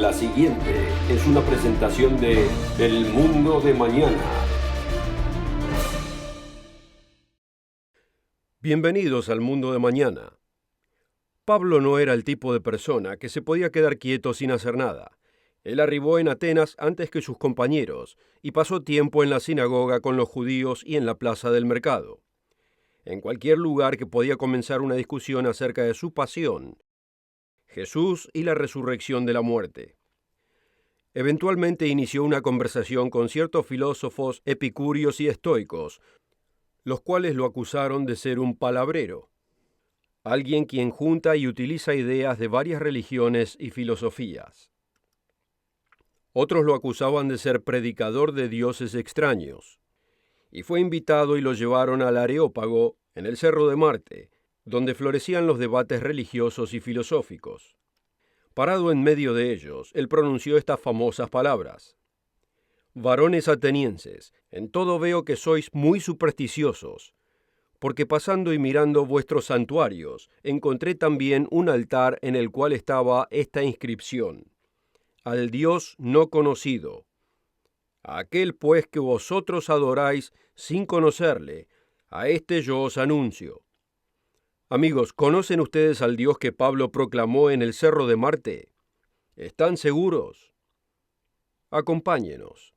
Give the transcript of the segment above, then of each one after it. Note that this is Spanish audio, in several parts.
La siguiente es una presentación de El Mundo de Mañana. Bienvenidos al Mundo de Mañana. Pablo no era el tipo de persona que se podía quedar quieto sin hacer nada. Él arribó en Atenas antes que sus compañeros y pasó tiempo en la sinagoga con los judíos y en la plaza del mercado. En cualquier lugar que podía comenzar una discusión acerca de su pasión, Jesús y la resurrección de la muerte. Eventualmente inició una conversación con ciertos filósofos epicúreos y estoicos, los cuales lo acusaron de ser un palabrero, alguien quien junta y utiliza ideas de varias religiones y filosofías. Otros lo acusaban de ser predicador de dioses extraños, y fue invitado y lo llevaron al Areópago, en el Cerro de Marte, donde florecían los debates religiosos y filosóficos. Parado en medio de ellos, él pronunció estas famosas palabras: «Varones atenienses, en todo veo que sois muy supersticiosos, porque pasando y mirando vuestros santuarios, encontré también un altar en el cual estaba esta inscripción: Al Dios no conocido. A aquel pues que vosotros adoráis sin conocerle, a este yo os anuncio». Amigos, ¿conocen ustedes al Dios que Pablo proclamó en el Cerro de Marte? ¿Están seguros? Acompáñenos.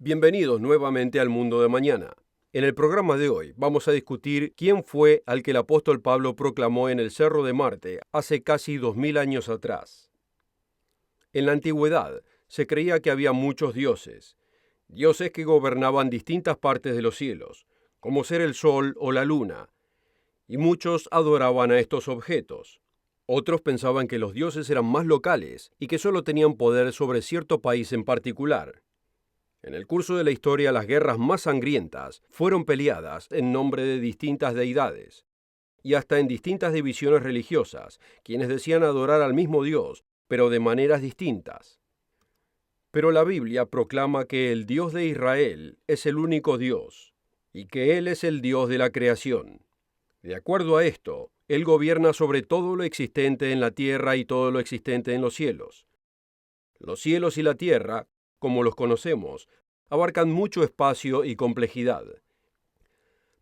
Bienvenidos nuevamente al Mundo de Mañana. En el programa de hoy vamos a discutir quién fue al que el apóstol Pablo proclamó en el Cerro de Marte hace casi 2000 años atrás. En la antigüedad se creía que había muchos dioses que gobernaban distintas partes de los cielos, como ser el sol o la luna, y muchos adoraban a estos objetos. Otros pensaban que los dioses eran más locales y que solo tenían poder sobre cierto país en particular. En el curso de la historia, las guerras más sangrientas fueron peleadas en nombre de distintas deidades, y hasta en distintas divisiones religiosas, quienes decían adorar al mismo Dios, pero de maneras distintas. Pero la Biblia proclama que el Dios de Israel es el único Dios, y que Él es el Dios de la creación. De acuerdo a esto, Él gobierna sobre todo lo existente en la tierra y todo lo existente en los cielos. Los cielos y la tierra, como los conocemos, abarcan mucho espacio y complejidad,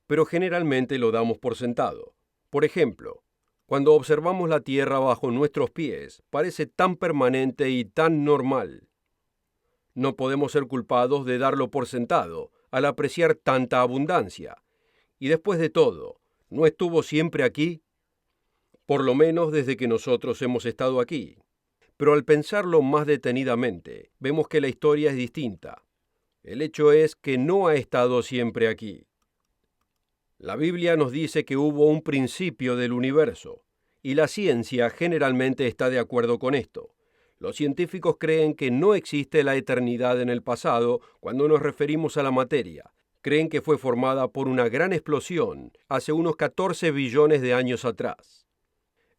pero generalmente lo damos por sentado. Por ejemplo, cuando observamos la tierra bajo nuestros pies, parece tan permanente y tan normal. No podemos ser culpados de darlo por sentado al apreciar tanta abundancia. Y después de todo, ¿no estuvo siempre aquí? Por lo menos desde que nosotros hemos estado aquí. Pero al pensarlo más detenidamente, vemos que la historia es distinta. El hecho es que no ha estado siempre aquí. La Biblia nos dice que hubo un principio del universo, y la ciencia generalmente está de acuerdo con esto. Los científicos creen que no existe la eternidad en el pasado cuando nos referimos a la materia. Creen que fue formada por una gran explosión hace unos 14 billones de años atrás.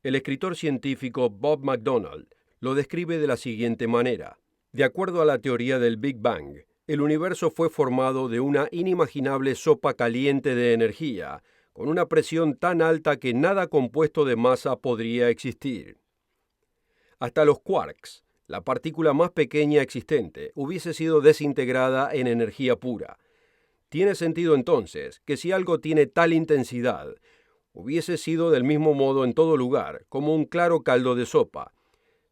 El escritor científico Bob McDonald lo describe de la siguiente manera: de acuerdo a la teoría del Big Bang, el universo fue formado de una inimaginable sopa caliente de energía, con una presión tan alta que nada compuesto de masa podría existir. Hasta los quarks, la partícula más pequeña existente, hubiese sido desintegrada en energía pura. Tiene sentido entonces que si algo tiene tal intensidad, hubiese sido del mismo modo en todo lugar, como un claro caldo de sopa.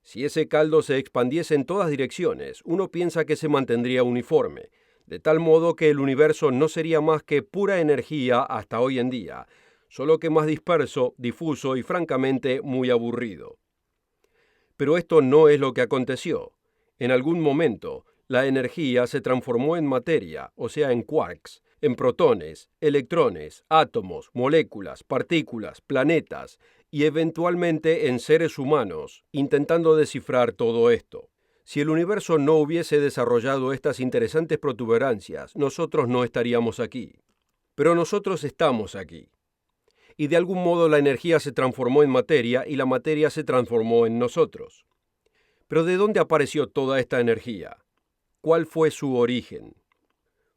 Si ese caldo se expandiese en todas direcciones, uno piensa que se mantendría uniforme, de tal modo que el universo no sería más que pura energía hasta hoy en día, solo que más disperso, difuso y francamente muy aburrido. Pero esto no es lo que aconteció. En algún momento, la energía se transformó en materia, o sea, en quarks, en protones, electrones, átomos, moléculas, partículas, planetas y eventualmente en seres humanos, intentando descifrar todo esto. Si el universo no hubiese desarrollado estas interesantes protuberancias, nosotros no estaríamos aquí. Pero nosotros estamos aquí. Y de algún modo la energía se transformó en materia y la materia se transformó en nosotros. Pero ¿de dónde apareció toda esta energía? ¿Cuál fue su origen?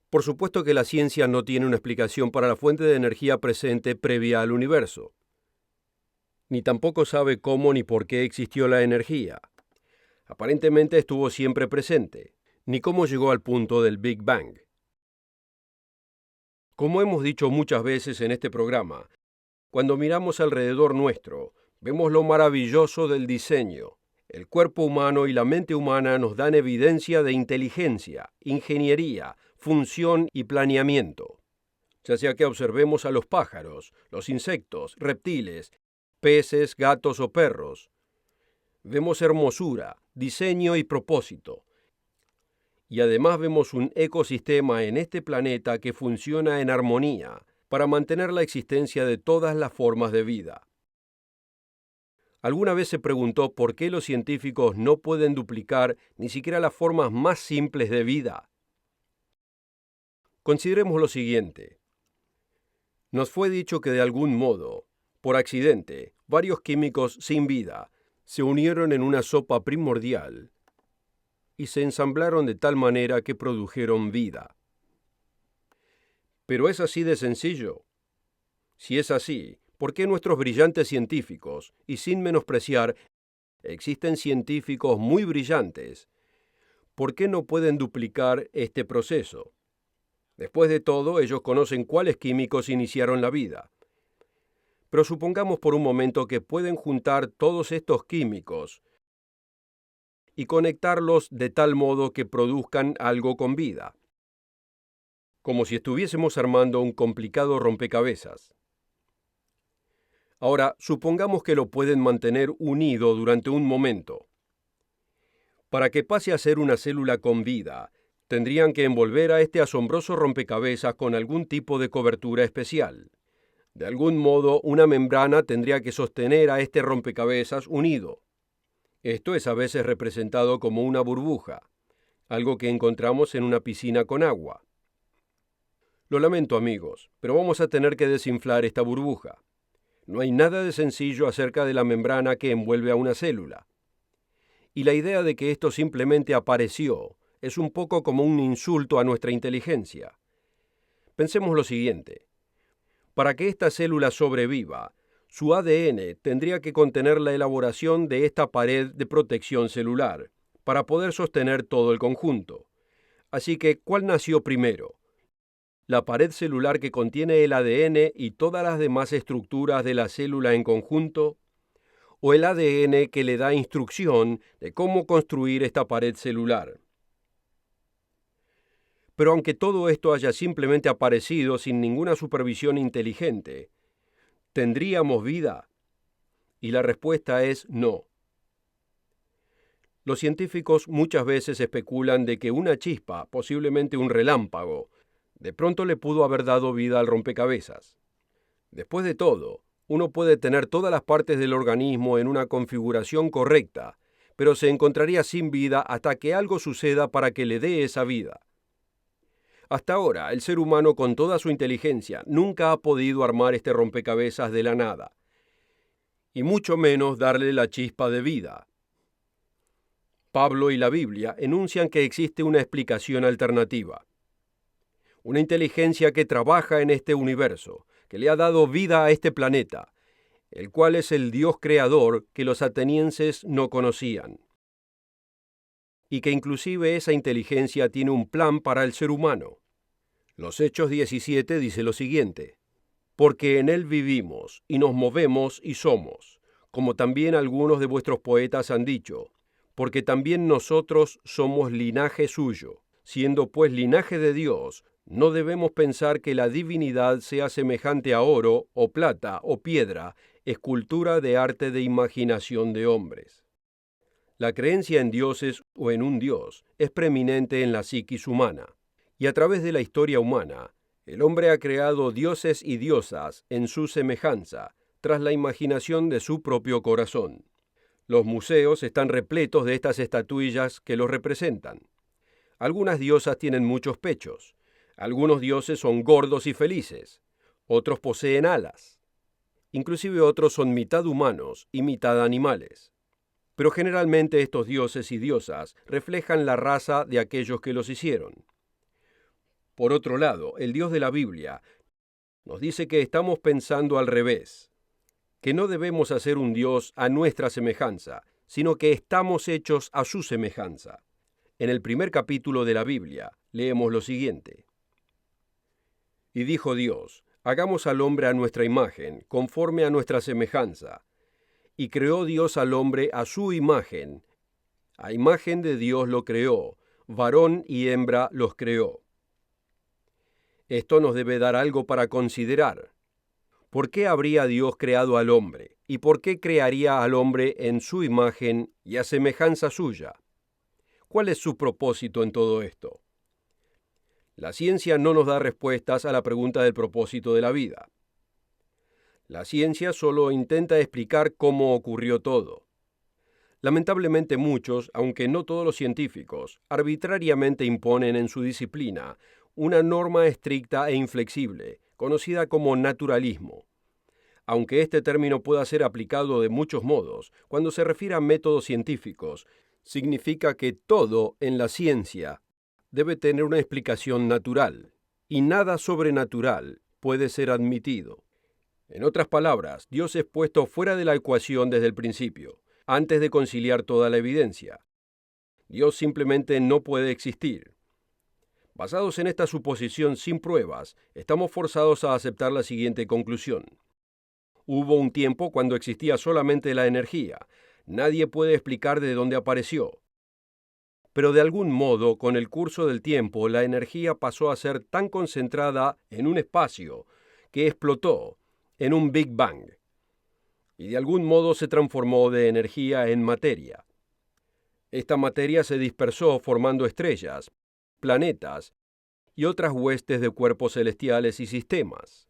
Por supuesto que la ciencia no tiene una explicación para la fuente de energía presente previa al universo. Ni tampoco sabe cómo ni por qué existió la energía. Aparentemente estuvo siempre presente, ni cómo llegó al punto del Big Bang. Como hemos dicho muchas veces en este programa, cuando miramos alrededor nuestro, vemos lo maravilloso del diseño. El cuerpo humano y la mente humana nos dan evidencia de inteligencia, ingeniería, función y planeamiento. Ya sea que observemos a los pájaros, los insectos, reptiles, peces, gatos o perros, vemos hermosura, diseño y propósito. Y además vemos un ecosistema en este planeta que funciona en armonía para mantener la existencia de todas las formas de vida. ¿Alguna vez se preguntó por qué los científicos no pueden duplicar ni siquiera las formas más simples de vida? Consideremos lo siguiente. Nos fue dicho que de algún modo, por accidente, varios químicos sin vida se unieron en una sopa primordial y se ensamblaron de tal manera que produjeron vida. ¿Pero es así de sencillo? Si es así, ¿por qué nuestros brillantes científicos, y sin menospreciar, existen científicos muy brillantes, por qué no pueden duplicar este proceso? Después de todo, ellos conocen cuáles químicos iniciaron la vida. Pero supongamos por un momento que pueden juntar todos estos químicos y conectarlos de tal modo que produzcan algo con vida, como si estuviésemos armando un complicado rompecabezas. Ahora, supongamos que lo pueden mantener unido durante un momento. Para que pase a ser una célula con vida, tendrían que envolver a este asombroso rompecabezas con algún tipo de cobertura especial. De algún modo, una membrana tendría que sostener a este rompecabezas unido. Esto es a veces representado como una burbuja, algo que encontramos en una piscina con agua. Lo lamento, amigos, pero vamos a tener que desinflar esta burbuja. No hay nada de sencillo acerca de la membrana que envuelve a una célula. Y la idea de que esto simplemente apareció es un poco como un insulto a nuestra inteligencia. Pensemos lo siguiente. Para que esta célula sobreviva, su ADN tendría que contener la elaboración de esta pared de protección celular, para poder sostener todo el conjunto. Así que, ¿cuál nació primero? ¿La pared celular que contiene el ADN y todas las demás estructuras de la célula en conjunto? ¿O el ADN que le da instrucción de cómo construir esta pared celular? Pero aunque todo esto haya simplemente aparecido sin ninguna supervisión inteligente, ¿tendríamos vida? Y la respuesta es no. Los científicos muchas veces especulan de que una chispa, posiblemente un relámpago, de pronto le pudo haber dado vida al rompecabezas. Después de todo, uno puede tener todas las partes del organismo en una configuración correcta, pero se encontraría sin vida hasta que algo suceda para que le dé esa vida. Hasta ahora, el ser humano con toda su inteligencia nunca ha podido armar este rompecabezas de la nada, y mucho menos darle la chispa de vida. Pablo y la Biblia enuncian que existe una explicación alternativa. Una inteligencia que trabaja en este universo, que le ha dado vida a este planeta, el cual es el Dios creador que los atenienses no conocían. Y que inclusive esa inteligencia tiene un plan para el ser humano. Los Hechos 17 dice lo siguiente: porque en él vivimos, y nos movemos y somos, como también algunos de vuestros poetas han dicho, porque también nosotros somos linaje suyo. Siendo pues linaje de Dios, no debemos pensar que la divinidad sea semejante a oro, o plata, o piedra, escultura de arte de imaginación de hombres. La creencia en dioses o en un dios es preeminente en la psiquis humana, y a través de la historia humana, el hombre ha creado dioses y diosas en su semejanza, tras la imaginación de su propio corazón. Los museos están repletos de estas estatuillas que los representan. Algunas diosas tienen muchos pechos, algunos dioses son gordos y felices, otros poseen alas, inclusive otros son mitad humanos y mitad animales. Pero generalmente estos dioses y diosas reflejan la raza de aquellos que los hicieron. Por otro lado, el Dios de la Biblia nos dice que estamos pensando al revés, que no debemos hacer un Dios a nuestra semejanza, sino que estamos hechos a su semejanza. En el primer capítulo de la Biblia leemos lo siguiente. Y dijo Dios, hagamos al hombre a nuestra imagen, conforme a nuestra semejanza. Y creó Dios al hombre a su imagen. A imagen de Dios lo creó, varón y hembra los creó. Esto nos debe dar algo para considerar. ¿Por qué habría Dios creado al hombre? ¿Y por qué crearía al hombre en su imagen y a semejanza suya? ¿Cuál es su propósito en todo esto? La ciencia no nos da respuestas a la pregunta del propósito de la vida. La ciencia solo intenta explicar cómo ocurrió todo. Lamentablemente muchos, aunque no todos los científicos, arbitrariamente imponen en su disciplina una norma estricta e inflexible, conocida como naturalismo. Aunque este término pueda ser aplicado de muchos modos, cuando se refiere a métodos científicos, significa que todo en la ciencia debe tener una explicación natural, y nada sobrenatural puede ser admitido. En otras palabras, Dios es puesto fuera de la ecuación desde el principio, antes de conciliar toda la evidencia. Dios simplemente no puede existir. Basados en esta suposición sin pruebas, estamos forzados a aceptar la siguiente conclusión. Hubo un tiempo cuando existía solamente la energía. Nadie puede explicar de dónde apareció. Pero de algún modo, con el curso del tiempo, la energía pasó a ser tan concentrada en un espacio que explotó en un Big Bang. Y de algún modo se transformó de energía en materia. Esta materia se dispersó formando estrellas, planetas y otras huestes de cuerpos celestiales y sistemas.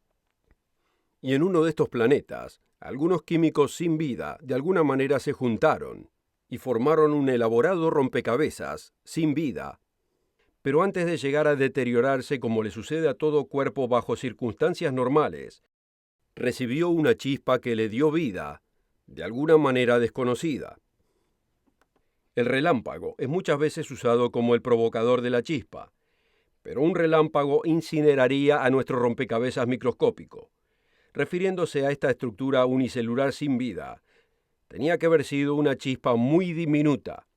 Y en uno de estos planetas, algunos químicos sin vida de alguna manera se juntaron y formaron un elaborado rompecabezas sin vida. Pero antes de llegar a deteriorarse como le sucede a todo cuerpo bajo circunstancias normales, recibió una chispa que le dio vida, de alguna manera desconocida. El relámpago es muchas veces usado como el provocador de la chispa, pero un relámpago incineraría a nuestro rompecabezas microscópico. Refiriéndose a esta estructura unicelular sin vida, tenía que haber sido una chispa muy diminuta.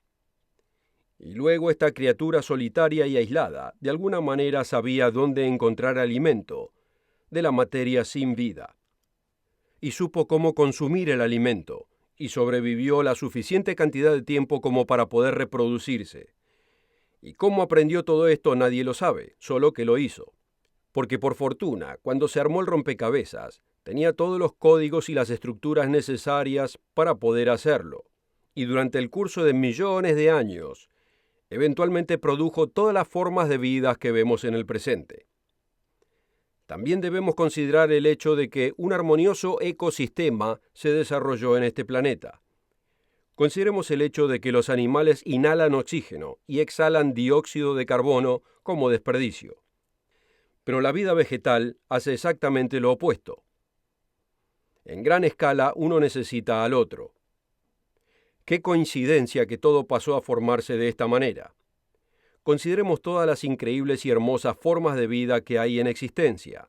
Y luego esta criatura solitaria y aislada, de alguna manera sabía dónde encontrar alimento de la materia sin vida. Y supo cómo consumir el alimento, y sobrevivió la suficiente cantidad de tiempo como para poder reproducirse. Y cómo aprendió todo esto nadie lo sabe, solo que lo hizo. Porque por fortuna, cuando se armó el rompecabezas, tenía todos los códigos y las estructuras necesarias para poder hacerlo. Y durante el curso de millones de años, eventualmente produjo todas las formas de vida que vemos en el presente. También debemos considerar el hecho de que un armonioso ecosistema se desarrolló en este planeta. Consideremos el hecho de que los animales inhalan oxígeno y exhalan dióxido de carbono como desperdicio. Pero la vida vegetal hace exactamente lo opuesto. En gran escala uno necesita al otro. Qué coincidencia que todo pasó a formarse de esta manera. Consideremos todas las increíbles y hermosas formas de vida que hay en existencia.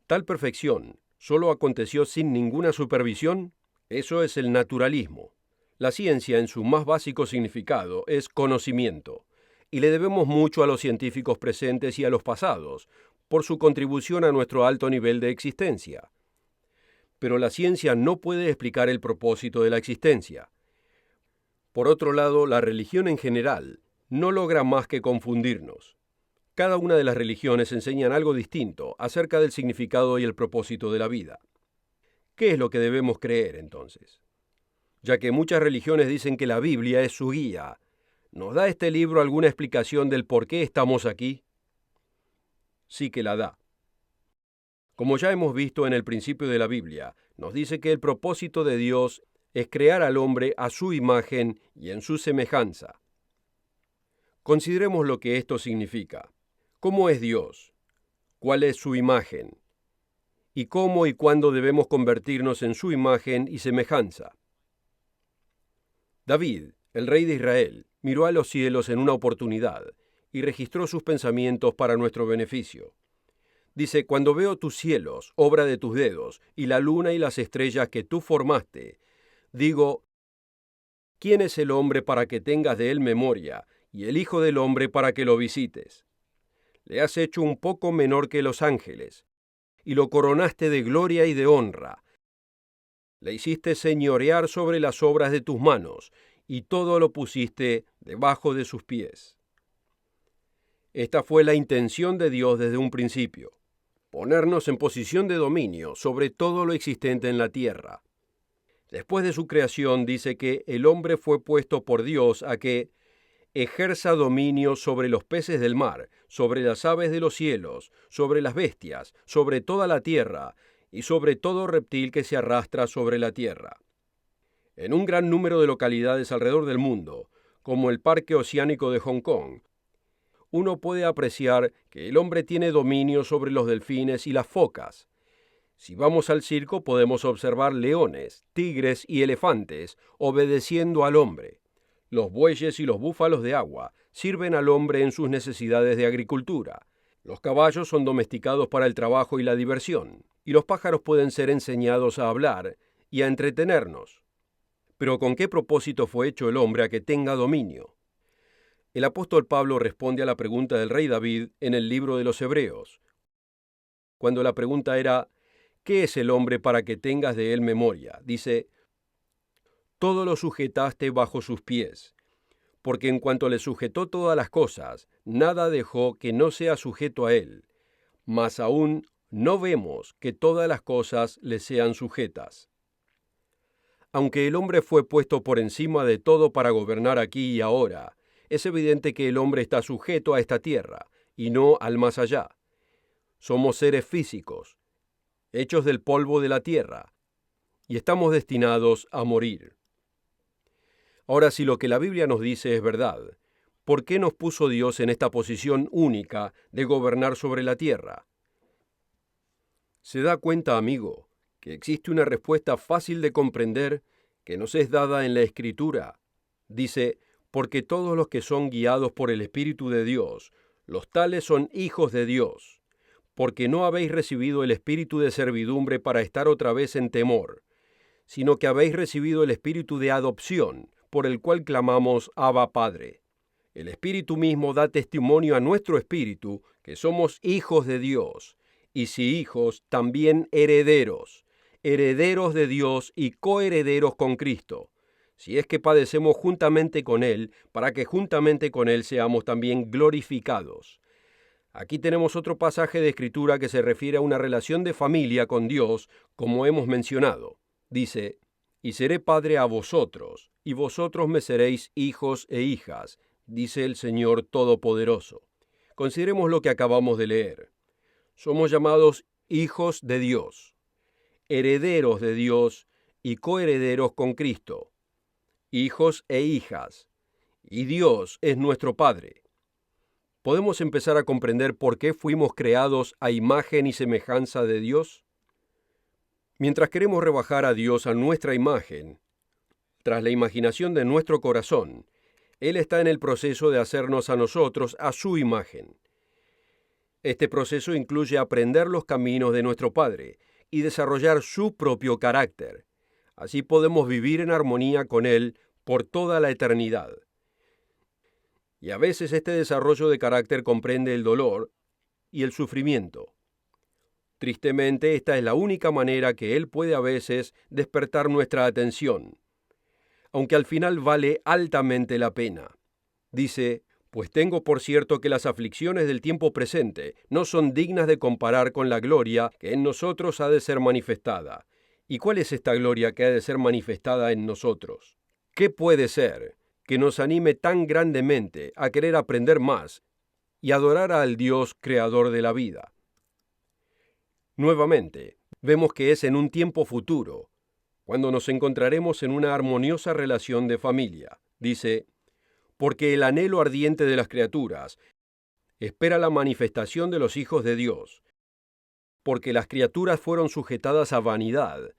Tal perfección solo aconteció sin ninguna supervisión. Eso es el naturalismo. La ciencia en su más básico significado es conocimiento, y le debemos mucho a los científicos presentes y a los pasados, por su contribución a nuestro alto nivel de existencia. Pero la ciencia no puede explicar el propósito de la existencia. Por otro lado, la religión en general no logra más que confundirnos. Cada una de las religiones enseñan algo distinto acerca del significado y el propósito de la vida. ¿Qué es lo que debemos creer entonces? Ya que muchas religiones dicen que la Biblia es su guía, ¿nos da este libro alguna explicación del por qué estamos aquí? Sí que la da. Como ya hemos visto en el principio de la Biblia, nos dice que el propósito de Dios es crear al hombre a su imagen y en su semejanza. Consideremos lo que esto significa. ¿Cómo es Dios? ¿Cuál es su imagen? ¿Y cómo y cuándo debemos convertirnos en su imagen y semejanza? David, el rey de Israel, miró a los cielos en una oportunidad y registró sus pensamientos para nuestro beneficio. Dice, cuando veo tus cielos, obra de tus dedos, y la luna y las estrellas que tú formaste, digo, ¿quién es el hombre para que tengas de él memoria, y el hijo del hombre para que lo visites? Le has hecho un poco menor que los ángeles, y lo coronaste de gloria y de honra. Le hiciste señorear sobre las obras de tus manos, y todo lo pusiste debajo de sus pies. Esta fue la intención de Dios desde un principio, ponernos en posición de dominio sobre todo lo existente en la tierra. Después de su creación dice que el hombre fue puesto por Dios a que ejerza dominio sobre los peces del mar, sobre las aves de los cielos, sobre las bestias, sobre toda la tierra y sobre todo reptil que se arrastra sobre la tierra. En un gran número de localidades alrededor del mundo, como el Parque Oceánico de Hong Kong, uno puede apreciar que el hombre tiene dominio sobre los delfines y las focas. Si vamos al circo podemos observar leones, tigres y elefantes obedeciendo al hombre. Los bueyes y los búfalos de agua sirven al hombre en sus necesidades de agricultura. Los caballos son domesticados para el trabajo y la diversión, y los pájaros pueden ser enseñados a hablar y a entretenernos. Pero ¿con qué propósito fue hecho el hombre a que tenga dominio? El apóstol Pablo responde a la pregunta del rey David en el libro de los Hebreos, cuando la pregunta era, ¿qué es el hombre para que tengas de él memoria? Dice, todo lo sujetaste bajo sus pies, porque en cuanto le sujetó todas las cosas, nada dejó que no sea sujeto a él, mas aún no vemos que todas las cosas le sean sujetas. Aunque el hombre fue puesto por encima de todo para gobernar aquí y ahora, es evidente que el hombre está sujeto a esta tierra, y no al más allá. Somos seres físicos, hechos del polvo de la tierra, y estamos destinados a morir. Ahora, si lo que la Biblia nos dice es verdad, ¿por qué nos puso Dios en esta posición única de gobernar sobre la tierra? ¿Se da cuenta, amigo, que existe una respuesta fácil de comprender que nos es dada en la Escritura? Dice, porque todos los que son guiados por el Espíritu de Dios, los tales son hijos de Dios, porque no habéis recibido el espíritu de servidumbre para estar otra vez en temor, sino que habéis recibido el espíritu de adopción, por el cual clamamos Abba Padre. El Espíritu mismo da testimonio a nuestro espíritu que somos hijos de Dios, y si hijos, también herederos, herederos de Dios y coherederos con Cristo, si es que padecemos juntamente con Él, para que juntamente con Él seamos también glorificados. Aquí tenemos otro pasaje de Escritura que se refiere a una relación de familia con Dios, como hemos mencionado. Dice, y seré padre a vosotros, y vosotros me seréis hijos e hijas, dice el Señor Todopoderoso. Consideremos lo que acabamos de leer. Somos llamados hijos de Dios, herederos de Dios y coherederos con Cristo, hijos e hijas, y Dios es nuestro Padre. ¿Podemos empezar a comprender por qué fuimos creados a imagen y semejanza de Dios? Mientras queremos rebajar a Dios a nuestra imagen, tras la imaginación de nuestro corazón, Él está en el proceso de hacernos a nosotros a su imagen. Este proceso incluye aprender los caminos de nuestro Padre y desarrollar su propio carácter. Así podemos vivir en armonía con Él por toda la eternidad. Y a veces este desarrollo de carácter comprende el dolor y el sufrimiento. Tristemente, esta es la única manera que Él puede a veces despertar nuestra atención, aunque al final vale altamente la pena. Dice: pues tengo por cierto que las aflicciones del tiempo presente no son dignas de comparar con la gloria que en nosotros ha de ser manifestada. ¿Y cuál es esta gloria que ha de ser manifestada en nosotros? ¿Qué puede ser que nos anime tan grandemente a querer aprender más y adorar al Dios creador de la vida? Nuevamente, vemos que es en un tiempo futuro, cuando nos encontraremos en una armoniosa relación de familia. Dice: porque el anhelo ardiente de las criaturas espera la manifestación de los hijos de Dios, porque las criaturas fueron sujetadas a vanidad,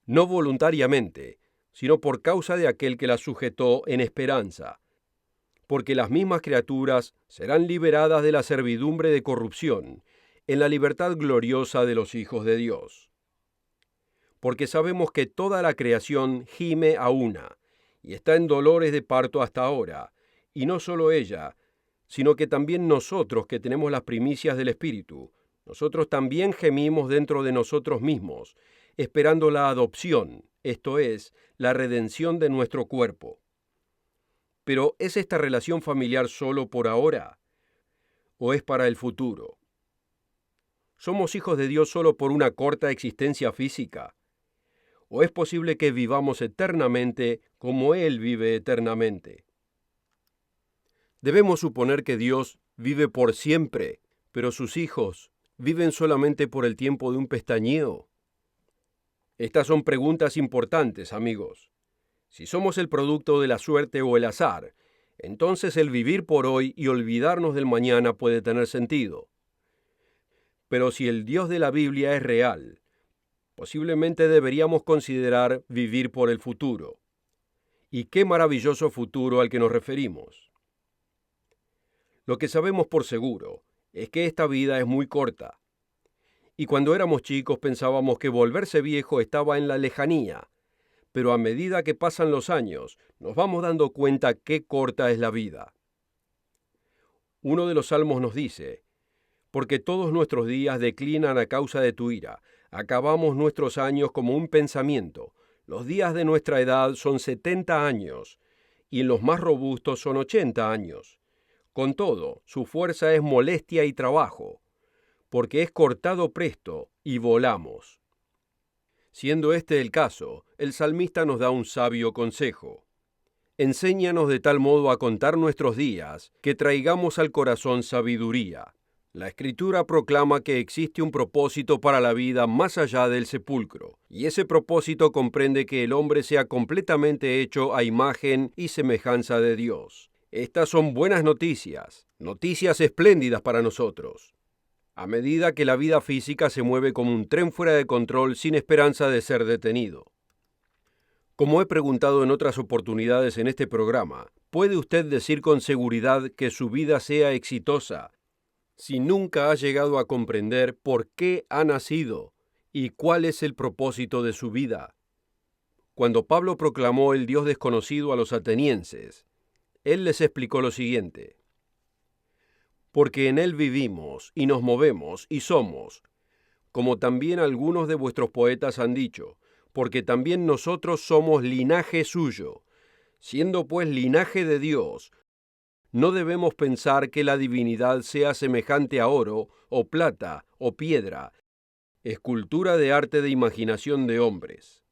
no voluntariamente, sino por causa de aquel que las sujetó en esperanza, porque las mismas criaturas serán liberadas de la servidumbre de corrupción, en la libertad gloriosa de los hijos de Dios. Porque sabemos que toda la creación gime a una, y está en dolores de parto hasta ahora, y no solo ella, sino que también nosotros que tenemos las primicias del Espíritu, nosotros también gemimos dentro de nosotros mismos, esperando la adopción, esto es, la redención de nuestro cuerpo. Pero ¿es esta relación familiar solo por ahora? ¿O es para el futuro? ¿Somos hijos de Dios solo por una corta existencia física? ¿O es posible que vivamos eternamente como Él vive eternamente? Debemos suponer que Dios vive por siempre, pero sus hijos viven solamente por el tiempo de un pestañeo. Estas son preguntas importantes, amigos. Si somos el producto de la suerte o el azar, entonces el vivir por hoy y olvidarnos del mañana puede tener sentido. Pero si el Dios de la Biblia es real, posiblemente deberíamos considerar vivir por el futuro. Y qué maravilloso futuro al que nos referimos. Lo que sabemos por seguro es que esta vida es muy corta. Y cuando éramos chicos pensábamos que volverse viejo estaba en la lejanía, pero a medida que pasan los años nos vamos dando cuenta qué corta es la vida. Uno de los salmos nos dice: porque todos nuestros días declinan a causa de tu ira, acabamos nuestros años como un pensamiento, los días de nuestra edad son 70 años, y en los más robustos son 80 años. Con todo, su fuerza es molestia y trabajo, porque es cortado presto y volamos. Siendo este el caso, el salmista nos da un sabio consejo. Enséñanos de tal modo a contar nuestros días, que traigamos al corazón sabiduría. La Escritura proclama que existe un propósito para la vida más allá del sepulcro, y ese propósito comprende que el hombre sea completamente hecho a imagen y semejanza de Dios. Estas son buenas noticias, noticias espléndidas para nosotros. A medida que la vida física se mueve como un tren fuera de control sin esperanza de ser detenido. Como he preguntado en otras oportunidades en este programa, ¿puede usted decir con seguridad que su vida sea exitosa si nunca ha llegado a comprender por qué ha nacido y cuál es el propósito de su vida? Cuando Pablo proclamó el Dios desconocido a los atenienses, él les explicó lo siguiente: porque en él vivimos y nos movemos y somos, como también algunos de vuestros poetas han dicho, porque también nosotros somos linaje suyo. Siendo pues linaje de Dios, no debemos pensar que la divinidad sea semejante a oro, o plata, o piedra, escultura de arte de imaginación de hombres.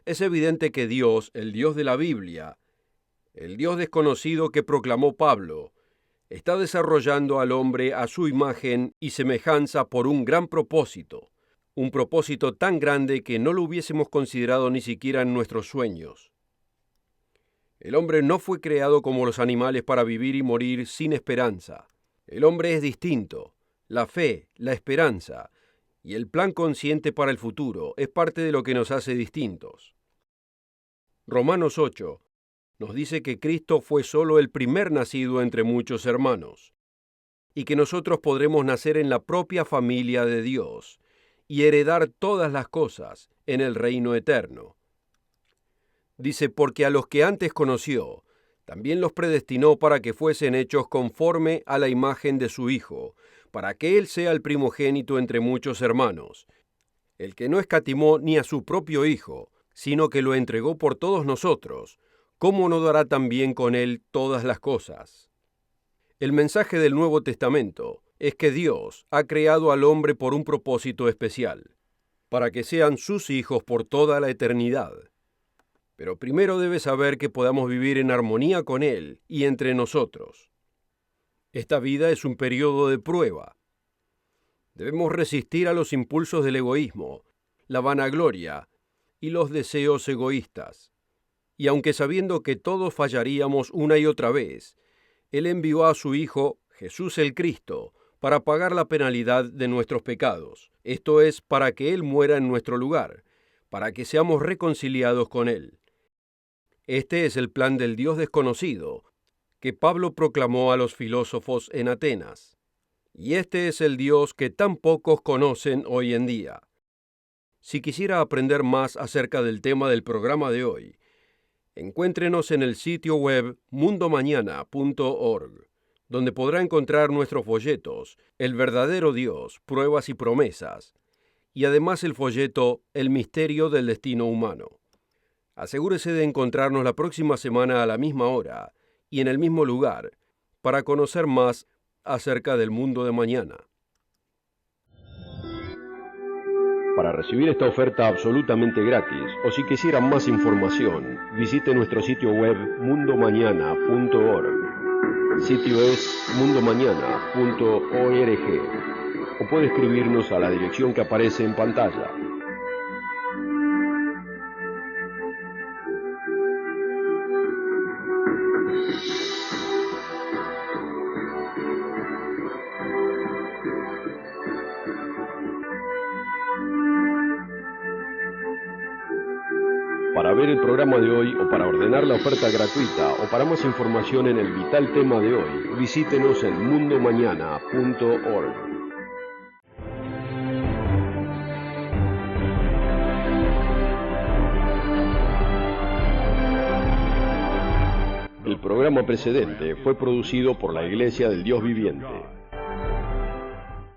Es evidente que Dios, el Dios de la Biblia, el Dios desconocido que proclamó Pablo, está desarrollando al hombre a su imagen y semejanza por un gran propósito, un propósito tan grande que no lo hubiésemos considerado ni siquiera en nuestros sueños. El hombre no fue creado como los animales para vivir y morir sin esperanza. El hombre es distinto. La fe, la esperanza y el plan consciente para el futuro es parte de lo que nos hace distintos. Romanos 8 nos dice que Cristo fue solo el primer nacido entre muchos hermanos, y que nosotros podremos nacer en la propia familia de Dios y heredar todas las cosas en el reino eterno. Dice: porque a los que antes conoció, También los predestinó para que fuesen hechos conforme a la imagen de su Hijo, para que Él sea el primogénito entre muchos hermanos, el que no escatimó ni a su propio Hijo, sino que lo entregó por todos nosotros. ¿Cómo no dará también con Él todas las cosas? El mensaje del Nuevo Testamento es que Dios ha creado al hombre por un propósito especial, para que sean sus hijos por toda la eternidad. Pero primero debe saber que podamos vivir en armonía con Él y entre nosotros. Esta vida es un periodo de prueba. Debemos resistir a los impulsos del egoísmo, la vanagloria y los deseos egoístas. Y aunque sabiendo que todos fallaríamos una y otra vez, Él envió a su Hijo, Jesús el Cristo, para pagar la penalidad de nuestros pecados. Esto es, para que Él muera en nuestro lugar, para que seamos reconciliados con Él. Este es el plan del Dios desconocido, que Pablo proclamó a los filósofos en Atenas. Y este es el Dios que tan pocos conocen hoy en día. Si quisiera aprender más acerca del tema del programa de hoy, encuéntrenos en el sitio web mundomañana.org, donde podrá encontrar nuestros folletos, El verdadero Dios, pruebas y promesas, y además el folleto El misterio del destino humano. Asegúrese de encontrarnos la próxima semana a la misma hora y en el mismo lugar para conocer más acerca del mundo de mañana. Para recibir esta oferta absolutamente gratis, o si quisiera más información, visite nuestro sitio web mundomañana.org. Sitio es mundomañana.org, o puede escribirnos a la dirección que aparece en pantalla. Para ver el programa de hoy o para ordenar la oferta gratuita o para más información en el vital tema de hoy, visítenos en mundomañana.org. El programa precedente fue producido por la Iglesia del Dios Viviente.